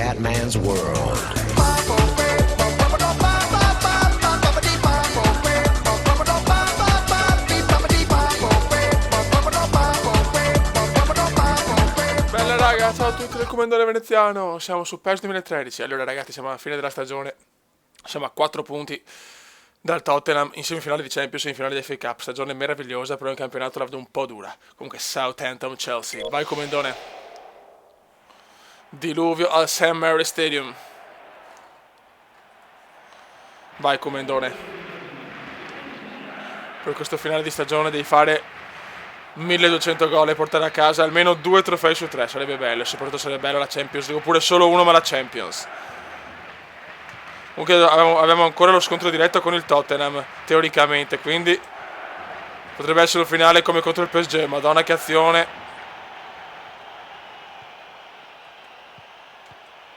Scatman's World. Bella raga, ciao a tutti del Commendone Veneziano, siamo su PES 2013. Allora ragazzi, siamo alla fine della stagione, siamo a 4 punti dal Tottenham in semifinale di Champions e in finale di FA Cup. Stagione meravigliosa, però in campionato la vedo un po' dura. Comunque Southampton-Chelsea, vai Commendone. Diluvio al St. Mary Stadium. Vai Commendone. Per questo finale di stagione devi fare 1200 gol e portare a casa almeno 2 trofei su 3, sarebbe bello, soprattutto sarebbe bello la Champions League, oppure solo uno ma la Champions. Comunque abbiamo ancora lo scontro diretto con il Tottenham, teoricamente, quindi potrebbe essere un finale come contro il PSG, madonna che azione.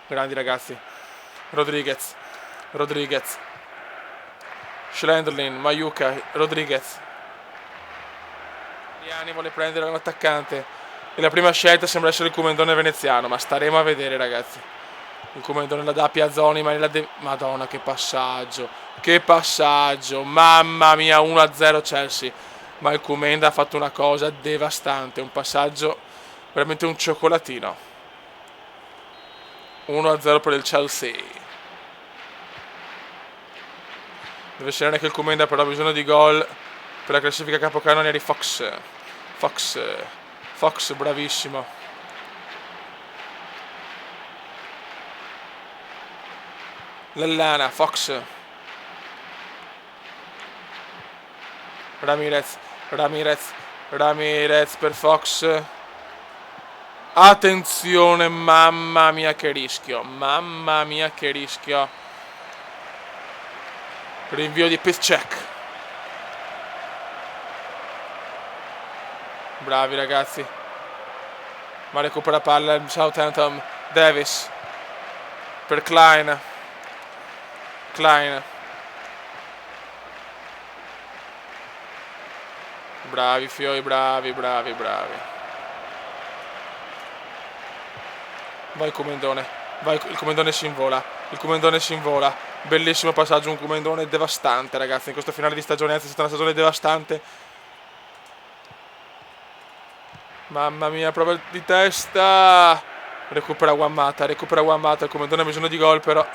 Grandi ragazzi. Rodriguez, Schlenderlin, Maiuca, Rodriguez. Liani vuole prendere un attaccante e la prima scelta sembra essere il Commendone veneziano, ma staremo a vedere ragazzi. Il Commendone la dà a Piazzoni, ma Madonna che passaggio, mamma mia, 1-0 Chelsea. Ma il Commenda ha fatto una cosa devastante, un passaggio veramente un cioccolatino. 1-0 per il Chelsea. Deve essere anche il Commenda, però ha bisogno di gol per la classifica capocannonieri. Fox, bravissimo. Lallana, Fox. Ramirez per Fox. Attenzione, mamma mia che rischio. Rinvio di Piszczek. Bravi ragazzi. Ma recupera palla il Southampton. Davis per Klein. Bravi fioi, bravi. Vai Commendone. Il Commendone si invola. Bellissimo passaggio, un Commendone devastante ragazzi. In questo finale di stagione, anzi è stata una stagione devastante. Mamma mia, prova di testa. Recupera Wammata. Il Commendone ha bisogno di gol però.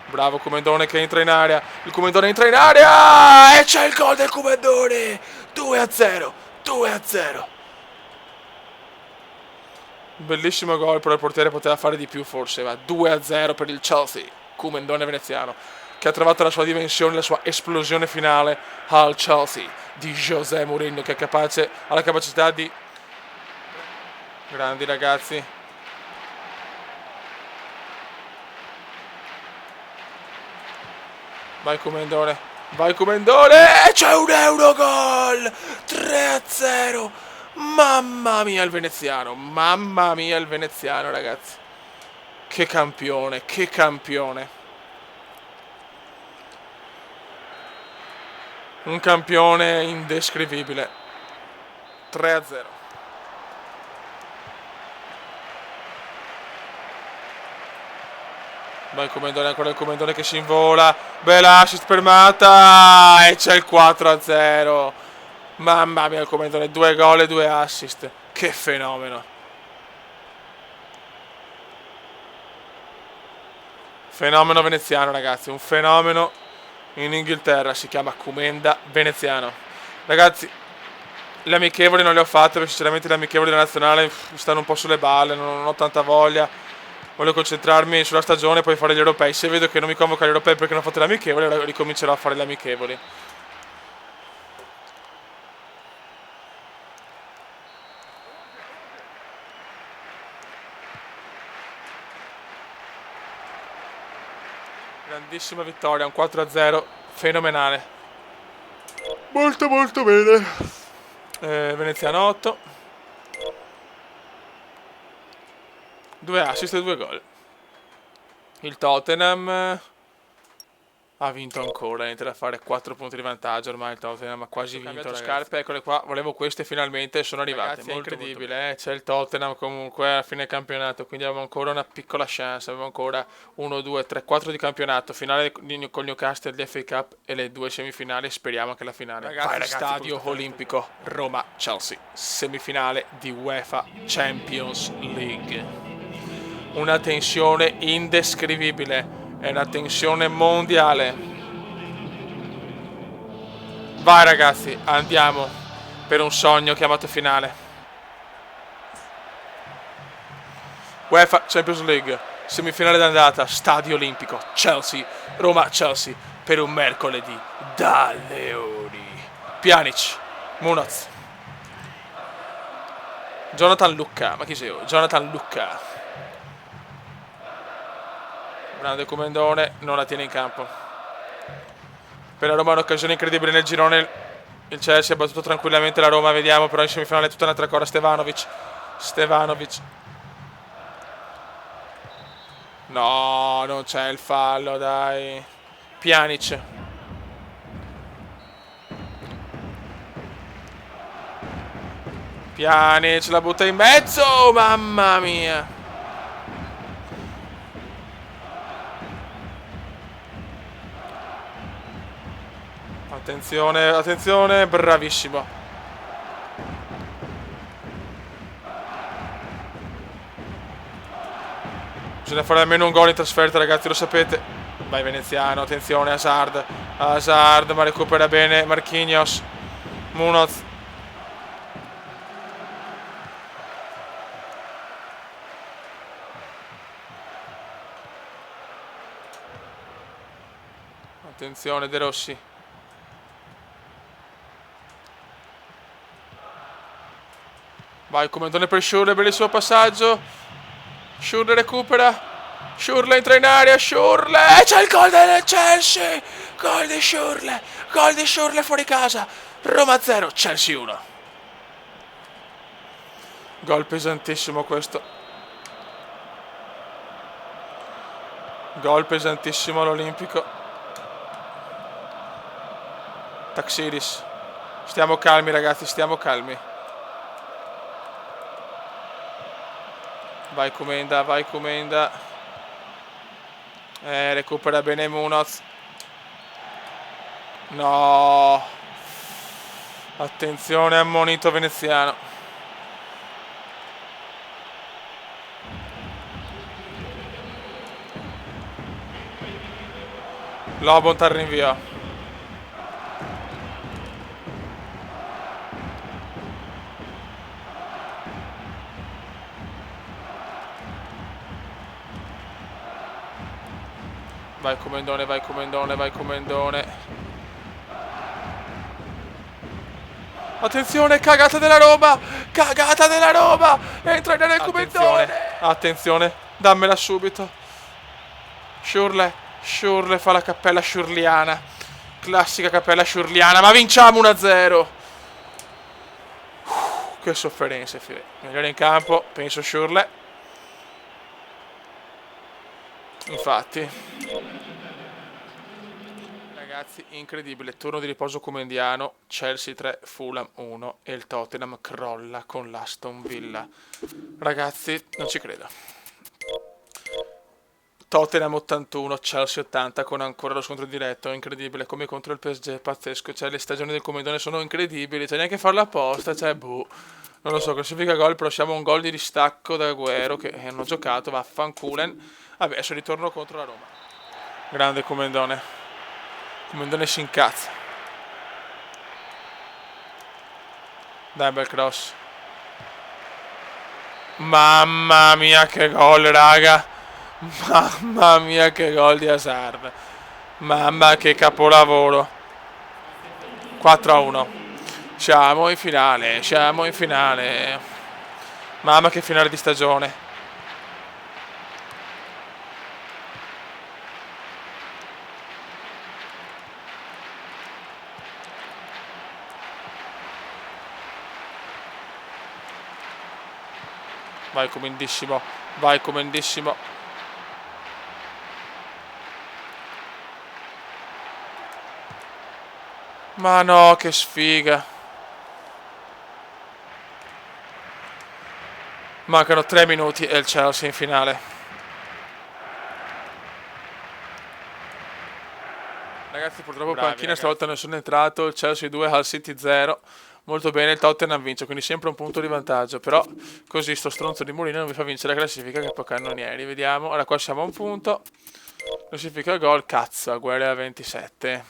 Bravo Commendone che entra in area. Il Commendone entra in area. E c'è il gol del Commendone. 2-0. Bellissimo gol, però il portiere poteva fare di più forse. Ma 2-0 per il Chelsea. Commendone veneziano, che ha trovato la sua dimensione, la sua esplosione finale al Chelsea di José Mourinho, che ha la capacità di... Grandi ragazzi. Vai Commendone. E c'è un Eurogol. 3-0. Mamma mia il veneziano ragazzi. Che campione. Un campione indescrivibile. 3-0. Vai Commendone, ancora il Commendone che si invola. Bella assist per Mata. E c'è il 4-0. Mamma mia il Commendone, 2 gol e 2 assist. Che fenomeno. Fenomeno veneziano ragazzi, un fenomeno in Inghilterra, si chiama Commenda veneziano. Ragazzi, le amichevoli non le ho fatte perché sinceramente le amichevoli della nazionale stanno un po' sulle balle, non ho tanta voglia. Voglio concentrarmi sulla stagione e poi fare gli europei. Se vedo che non mi convoca agli europei perché non ho fatto le amichevoli, allora ricomincerò a fare le amichevoli. Grandissima vittoria, un 4-0 fenomenale. Molto bene. Veneziano 8. 2 assist e 2 gol. Il Tottenham Ha vinto ancora, niente da fare, 4 punti di vantaggio ormai il Tottenham ha quasi vinto, ragazzi. Scarpe, eccole qua, volevo queste finalmente, sono arrivate. Ragazzi, molto, è incredibile, c'è il Tottenham comunque alla fine del campionato, quindi abbiamo ancora una piccola chance, abbiamo ancora 1, 2, 3, 4 di campionato, finale con Newcastle di FA Cup e le 2 semifinali, speriamo che la finale. Ragazzi, stadio olimpico Roma-Chelsea, semifinale di UEFA Champions League. Una tensione indescrivibile. È una tensione mondiale. Vai ragazzi, andiamo per un sogno chiamato finale. UEFA Champions League, semifinale d'andata, stadio olimpico, Chelsea, Roma-Chelsea, per un mercoledì da leoni. Pjanic, Munoz, Jonathan Lucca, ma chi sei? Jonathan Lucca. Grande Comendone, non la tiene in campo. Per la Roma è un'occasione incredibile nel girone. Il Chelsea ha battuto tranquillamente la Roma, vediamo, però in semifinale è tutta un'altra cosa. Stevanovic. No, non c'è il fallo, dai. Pjanic. Pjanic la butta in mezzo, mamma mia. Attenzione, attenzione, bravissimo. Bisogna fare almeno un gol in trasferta, ragazzi, lo sapete. Vai veneziano, attenzione, Hazard, ma recupera bene Marquinhos. Munoz. Attenzione, De Rossi. Vai Comendone per Schürrle, bellissimo passaggio. Schürrle recupera. Schürrle entra in area. Schürrle. C'è il gol del Chelsea. Gol di Schürrle. Gol di Schürrle fuori casa. Roma 0, Chelsea 1. Gol pesantissimo questo. Gol pesantissimo all'Olimpico. Taxiris. Stiamo calmi ragazzi, stiamo calmi. Vai Comenda. Recupera bene Munoz. No. Attenzione, ammonito veneziano. Lobont al rinvio. Vai Comendone. Attenzione, cagata della Roma! Entra nel Comendone! Attenzione, dammela subito. Schürrle fa la cappella schürrliana. Classica cappella schürrliana, ma vinciamo 1-0. Che sofferenze, fine. Migliore in campo, penso Schürrle. Infatti, ragazzi, incredibile. Turno di riposo comendiano. Chelsea 3, Fulham 1 e il Tottenham crolla con l'Aston Villa. Ragazzi, non ci credo. Tottenham 81, Chelsea 80 con ancora lo scontro diretto. Incredibile, come contro il PSG, pazzesco. Cioè, le stagioni del Comendone sono incredibili. Cioè, neanche farla apposta. Cioè, boh. Non lo so, classifica gol, però siamo un gol di distacco da Agüero che hanno giocato, vaffanculen. Vabbè, adesso ritorno contro la Roma. Grande Comendone. Comendone si incazza. Dai, bel cross. Mamma mia che gol, raga. Mamma mia che gol di Hazard. Mamma che capolavoro. 4-1. Siamo in finale. Mamma che finale di stagione. Vai comendissimo. Ma no, che sfiga. Mancano 3 minuti e il Chelsea in finale. Ragazzi, purtroppo in panchina stavolta nessuno è entrato. Il Chelsea 2, Hull City 0. Molto bene, il Tottenham vince, quindi sempre un punto di vantaggio. Però così sto stronzo di Mourinho non vi fa vincere la classifica, che poi cannonieri. Vediamo, ora qua siamo a un punto. Classifica gol, cazzo, Agüero a 27.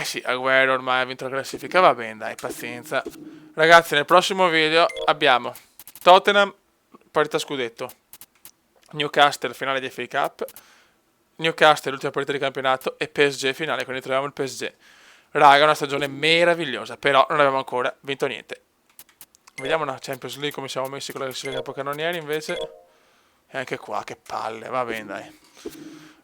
Sì, Agüero ormai ha vinto la classifica, va bene, dai, pazienza. Ragazzi, nel prossimo video abbiamo Tottenham, partita scudetto, Newcastle, finale di FA Cup, Newcastle, l'ultima partita di campionato, e PSG finale, quindi troviamo il PSG. Raga, una stagione meravigliosa, però non abbiamo ancora vinto niente. Vediamo una Champions League come siamo messi con la classifica capocannonieri, invece. E anche qua, che palle, va bene, dai.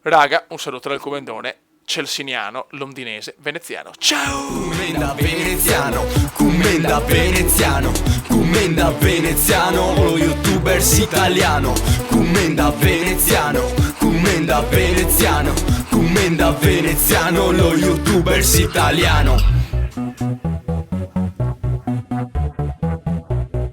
Raga, un saluto dal Comendone, celsiniano, londinese, veneziano. Ciao! Commenda veneziano, commenda veneziano, commenda veneziano, lo youtubers italiano. Commenda veneziano, commenda veneziano, commenda veneziano, lo youtubers italiano.